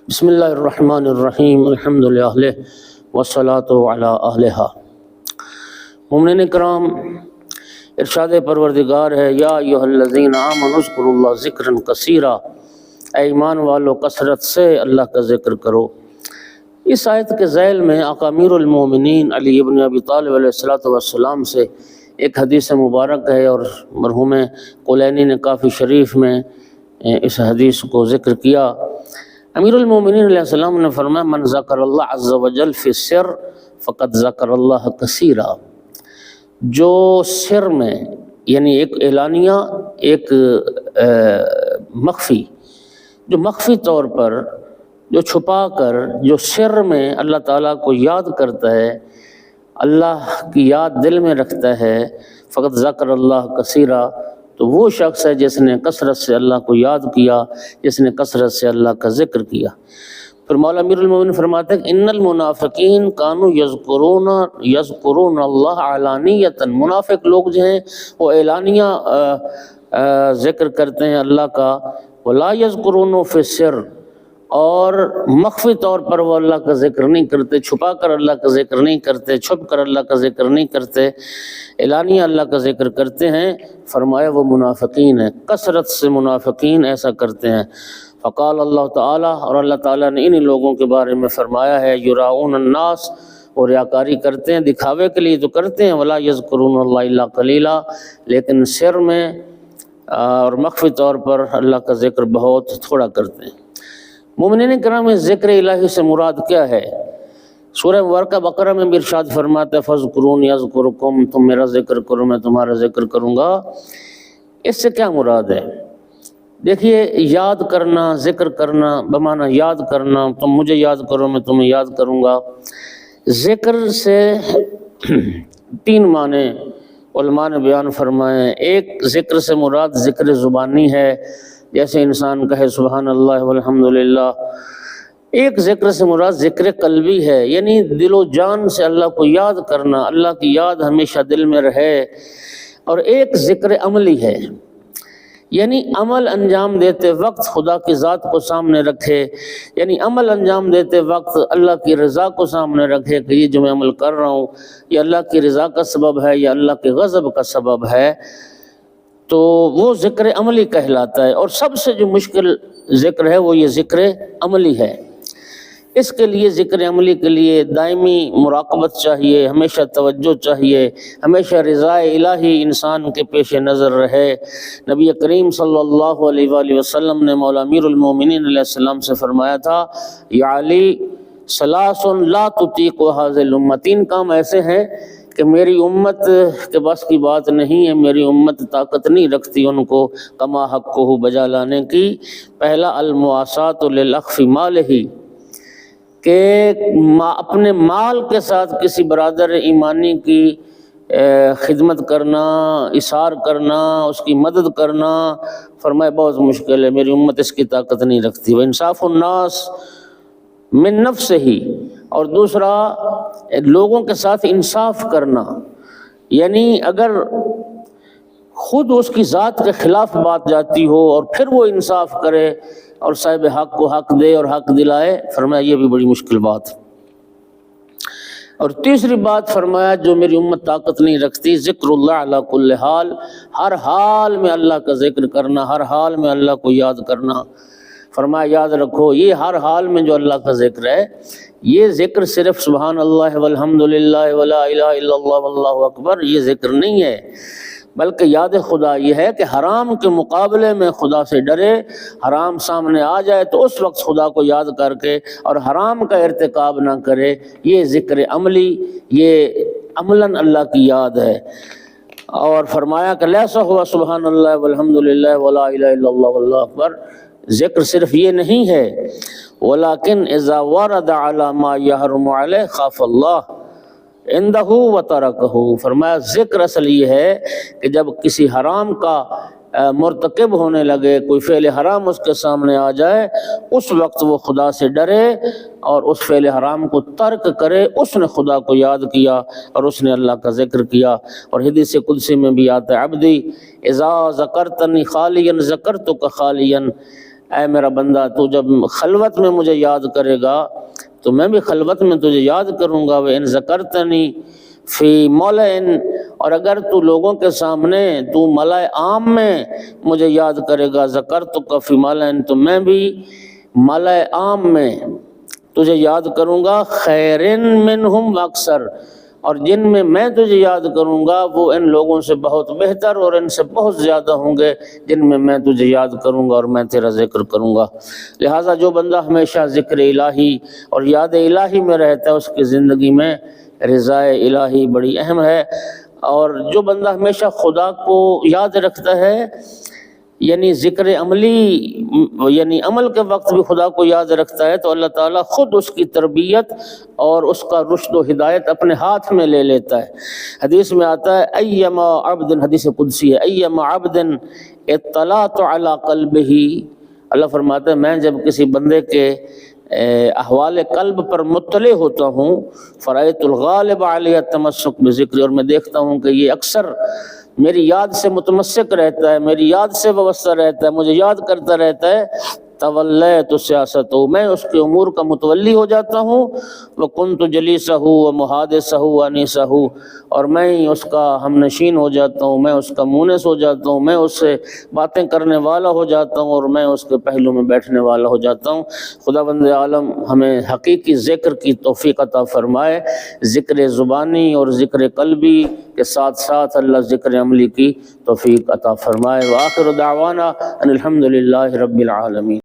بسم اللہ الرحمن الرحیم الحمد للہ والصلاة علی اہلہا۔ مومنین کرام، ارشاد پروردگار ہے یا ایھا الذین آمنوا اذکروا اللہ ذکرا کثیرا، اے ایمان والو کثرت سے اللہ کا ذکر کرو۔ اس آیت کے ذیل میں آقا امیر المومنین علی ابن ابی طالب علیہ السلام سے ایک حدیث مبارک ہے، اور مرحوم کلینی نے کافی شریف میں اس حدیث کو ذکر کیا۔ امیر المومنین علیہ السلام نے فرمایا من ذکر اللہ عز وجل فی السر فقد ذکر اللہ کثیرا، جو سر میں یعنی ایک اعلانیہ، ایک مخفی، جو مخفی طور پر، جو چھپا کر، جو سر میں اللہ تعالیٰ کو یاد کرتا ہے، اللہ کی یاد دل میں رکھتا ہے، فقط ذکر اللہ کثیرا، تو وہ شخص ہے جس نے کثرت سے اللہ کو یاد کیا، جس نے کثرت سے اللہ کا ذکر کیا۔ پھر مولا امیر المومنین فرماتے ہیں کہ ان المنافقین کانوا یذکرون اللہ علانیۃ، منافق لوگ جو ہیں وہ اعلانیہ ذکر کرتے ہیں اللہ کا، ولا یذکرون فی السر، اور مخفی طور پر وہ اللہ کا ذکر نہیں کرتے، چھپا کر اللہ کا ذکر نہیں کرتے، چھپ کر اللہ کا ذکر نہیں کرتے، اعلانیہ اللہ کا ذکر کرتے ہیں۔ فرمایا وہ منافقین ہیں، کثرت سے منافقین ایسا کرتے ہیں۔ فقال اللہ تعالیٰ، اور اللہ تعالیٰ نے انہی لوگوں کے بارے میں فرمایا ہے یراؤن الناس، اور ریاکاری کرتے ہیں، دکھاوے کے لیے تو کرتے ہیں، ولا یذکرون اللہ الا قلیلا، لیکن سر میں اور مخفی طور پر اللہ کا ذکر بہت تھوڑا کرتے ہیں۔ مومنین کرام، اس ذکر الہی سے مراد کیا ہے؟ سورہ مبارکہ بقرہ میں بھی ارشاد فرماتا ہے فاذکرونی اذکرکم، تم میرا ذکر کرو میں تمہارا ذکر کروں گا۔ اس سے کیا مراد ہے؟ دیکھیے، یاد کرنا، ذکر کرنا بمعنی یاد کرنا، تم مجھے یاد کرو میں تمہیں یاد کروں گا۔ ذکر سے تین معنی علماء نے بیان فرمائے۔ ایک، ذکر سے مراد ذکر زبانی ہے، جیسے انسان کہے سبحان اللہ والحمدللہ۔ ایک ذکر سے مراد ذکر قلبی ہے، یعنی دل و جان سے اللہ کو یاد کرنا، اللہ کی یاد ہمیشہ دل میں رہے۔ اور ایک ذکر عملی ہے، یعنی عمل انجام دیتے وقت خدا کی ذات کو سامنے رکھے، یعنی عمل انجام دیتے وقت اللہ کی رضا کو سامنے رکھے کہ یہ جو میں عمل کر رہا ہوں یہ اللہ کی رضا کا سبب ہے یا اللہ کے غضب کا سبب ہے، تو وہ ذکر عملی کہلاتا ہے۔ اور سب سے جو مشکل ذکر ہے وہ یہ ذکر عملی ہے۔ اس کے لیے، ذکر عملی کے لیے دائمی مراقبت چاہیے، ہمیشہ توجہ چاہیے، ہمیشہ رضا الہی انسان کے پیش نظر رہے۔ نبی کریم صلی اللہ علیہ وآلہ وسلم نے مولا امیر المومنین علیہ السلام سے فرمایا تھا یا علی ثلاث لا تطیق هذه الامة، تین کام ایسے ہیں کہ میری امت کے بس کی بات نہیں ہے، میری امت طاقت نہیں رکھتی ان کو کما حق کو بجا لانے کی۔ پہلا، المواساۃ للاخ فی مالہ، کہ اپنے مال کے ساتھ کسی برادر ایمانی کی خدمت کرنا، اثار کرنا، اس کی مدد کرنا، فرمائے بہت مشکل ہے، میری امت اس کی طاقت نہیں رکھتی۔ وانصاف الناس من نفسہ، اور دوسرا لوگوں کے ساتھ انصاف کرنا، یعنی اگر خود اس کی ذات کے خلاف بات جاتی ہو اور پھر وہ انصاف کرے اور صاحب حق کو حق دے اور حق دلائے، فرمایا یہ بھی بڑی مشکل بات۔ اور تیسری بات فرمایا جو میری امت طاقت نہیں رکھتی، ذکر اللہ علی کل حال، ہر حال میں اللہ کا ذکر کرنا، ہر حال میں اللہ کو یاد کرنا۔ فرمایا یاد رکھو یہ ہر حال میں جو اللہ کا ذکر ہے، یہ ذکر صرف سبحان اللہ والحمدللہ ولا الہ الا اللہ واللہ اکبر یہ ذکر نہیں ہے، بلکہ یاد خدا یہ ہے کہ حرام کے مقابلے میں خدا سے ڈرے، حرام سامنے آ جائے تو اس وقت خدا کو یاد کر کے اور حرام کا ارتکاب نہ کرے، یہ ذکر عملی، یہ عملاً اللہ کی یاد ہے۔ اور فرمایا کہ لیسا ہوا سبحان اللہ والحمدللہ ولا الہ الا اللہ واللہ اکبر، ذکر صرف یہ نہیں ہے، ولیکن اذا ورد علی ما یحرم علیہ خاف اللہ عندہ وترکہ، فرمایا ذکر اصل یہ ہے کہ جب کسی حرام کا مرتکب ہونے لگے، کوئی فعل حرام اس کے سامنے آ جائے، اس وقت وہ خدا سے ڈرے اور اس فعل حرام کو ترک کرے، اس نے خدا کو یاد کیا اور اس نے اللہ کا ذکر کیا۔ اور حدیث قدسی میں بھی آتا ہے عبدی اذا ذکرتنی خالیا ذکرتک خالیا، اے میرا بندہ تو جب خلوت میں مجھے یاد کرے گا تو میں بھی خلوت میں تجھے یاد کروں گا. وَإِن ذَكَرْتَنِي فِي مَلَئٍ، اور اگر تو لوگوں کے سامنے تو ملائے عام میں مجھے یاد کرے گا، ذَكَرْتُكَ فِي مَلَئٍ، تو میں بھی ملائے عام میں تجھے یاد کروں گا. خَيْرٍ مِّنْهُمْ وَأَكْثَرٍ، اور جن میں میں تجھے یاد کروں گا وہ ان لوگوں سے بہت بہتر اور ان سے بہت زیادہ ہوں گے جن میں تجھے یاد کروں گا اور میں تیرا ذکر کروں گا. لہٰذا جو بندہ ہمیشہ ذکر الہی اور یاد الہی میں رہتا ہے اس کی زندگی میں رضا الہی بڑی اہم ہے. اور جو بندہ ہمیشہ خدا کو یاد رکھتا ہے، یعنی ذکر عملی، یعنی عمل کے وقت بھی خدا کو یاد رکھتا ہے، تو اللہ تعالیٰ خود اس کی تربیت اور اس کا رشد و ہدایت اپنے ہاتھ میں لے لیتا ہے. حدیث میں آتا ہے ایما عبد، حدیث قدسی ہے، ایما عبد اطلعت علی قلبہ، اللہ فرماتا ہے میں جب کسی بندے کے احوال قلب پر مطلع ہوتا ہوں، فرأیت الغالب علیہ التمسک بذکر، اور میں دیکھتا ہوں کہ یہ اکثر میری یاد سے متمسک رہتا ہے، میری یاد سے وابستہ رہتا ہے، مجھے یاد کرتا رہتا ہے، تولیت سیاست، میں اس کے امور کا متولی ہو جاتا ہوں. وکنت جلیسہ ومحادثہ وانیسہ، اور میں اس کا ہم نشین ہو جاتا ہوں، میں اس کا مونس ہو جاتا ہوں، میں اس سے باتیں کرنے والا ہو جاتا ہوں، اور میں اس کے پہلو میں بیٹھنے والا ہو جاتا ہوں. خدا بند عالم ہمیں حقیقی ذکر کی توفیق عطا فرمائے، ذکر زبانی اور ذکر قلبی کے ساتھ ساتھ اللہ ذکر عملی کی توفیق عطا فرمائے. وآخر دعوانا ان الحمد للہ رب العالمین.